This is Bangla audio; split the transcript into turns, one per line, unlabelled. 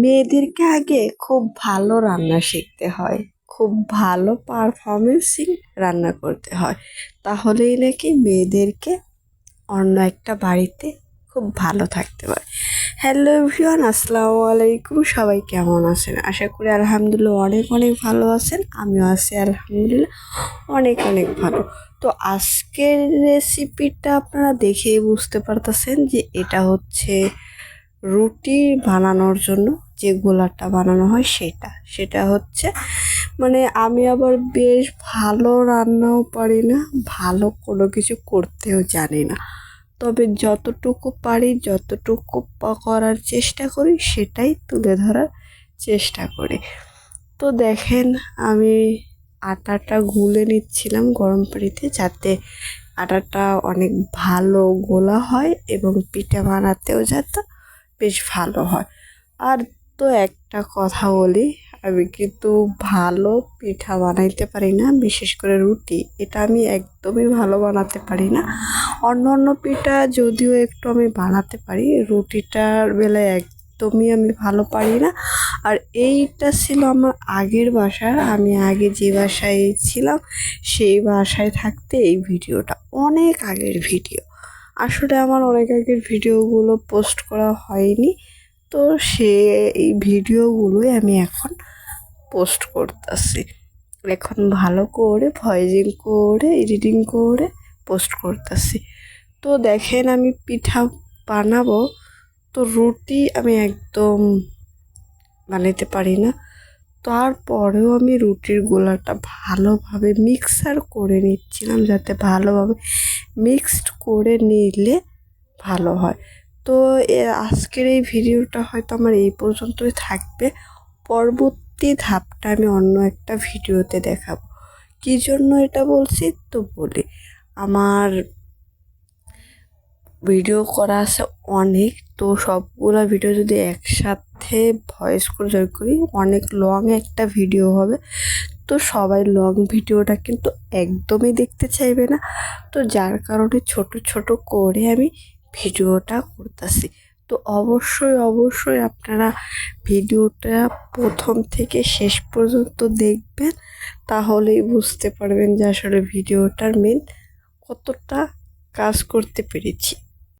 মেয়েদেরকে আগে খুব ভালো রান্না শিখতে হয়, খুব ভালো পারফরমেন্সিং রান্না করতে হয়, তাহলেই নাকি মেয়েদেরকে অন্য একটা বাড়িতে খুব ভালো থাকতে পারে। হ্যালো এভরিওয়ান, আসসালামু আলাইকুম। সবাই কেমন আছেন? আশা করি আলহামদুলিল্লাহ অনেক অনেক ভালো আছেন। আমিও আছি আলহামদুলিল্লাহ অনেক অনেক ভালো। তো আজকের রেসিপিটা আপনারা দেখেই বুঝতে পারতেছেন যে এটা হচ্ছে রুটি বানানোর জন্য যে গোলাটা বানানো হয় সেটা হচ্ছে, মানে আমি আবার বেশ ভালো রান্নাও পারি না, ভালো কোনো কিছু করতেও জানি না। তবে যতটুকু পারি, যতটুকু করার চেষ্টা করি সেটাই তুলে ধরার চেষ্টা করি। তো দেখেন, আমি আটাটা গুলে নিচ্ছিলাম গরম পানিতে, যাতে আটাটা অনেক ভালো গোলা হয় এবং পিঠা বানাতেও যাতে বেশ ভালো হয়। আর তো একটা কথা বলি, আমি কিন্তু ভালো পিঠা বানাইতে পারি না, বিশেষ করে রুটি, এটা আমি একদমই ভালো বানাতে পারি না। অন্য অন্য পিঠা যদিও একটু আমি বানাতে পারি, রুটিটার বেলায় একদমই আমি ভালো পারি না। আর এইটা ছিল আমার আগের বাসা, আমি আগে যে বাসায় ছিলাম সেই বাসায় থাকতে এই ভিডিওটা অনেক আগের ভিডিও। আসলে আমার অনেক আগের ভিডিওগুলো পোস্ট করা হয়নি, তো এই ভিডিওগুলোই আমি এখন পোস্ট করতেছি। এখন ভালো করে ভয়েসিং করে এডিটিং করে পোস্ট করতেছি। তো দেখেন, আমি পিঠা বানাবো, তো রুটি আমি একদম বানাইতে পারি না। তারপরেও আমি রুটির গোলাটা ভালোভাবে মিক্সার করে নিচ্ছিলাম, যাতে ভালোভাবে মিক্সড করে নিলে ভালো হয়। তো আজকের এই ভিডিওটা হয়তো আমার এই পর্যন্তই থাকবে। পরবর্তী ধাপটা আমি অন্য একটা ভিডিওতে দেখাবো। কী জন্য এটা বলছি তো বলি, আমার ভিডিও করা আছে অনেক, তো সবগুলো ভিডিও যদি একসাথে ভয়েস করে জয় করি অনেক লং একটা ভিডিও হবে। তো সবাই লং ভিডিওটা কিন্তু একদমই দেখতে চাইবে না, তো যার কারণে ছোট ছোট করে আমি ভিডিওটা করতেছি। তো অবশ্যই অবশ্যই আপনারা ভিডিওটা প্রথম থেকে শেষ পর্যন্ত দেখবেন, তাহলেই বুঝতে পারবেন যে আসলে ভিডিওটার মেন কতটা কাজ করতে পেরেছি।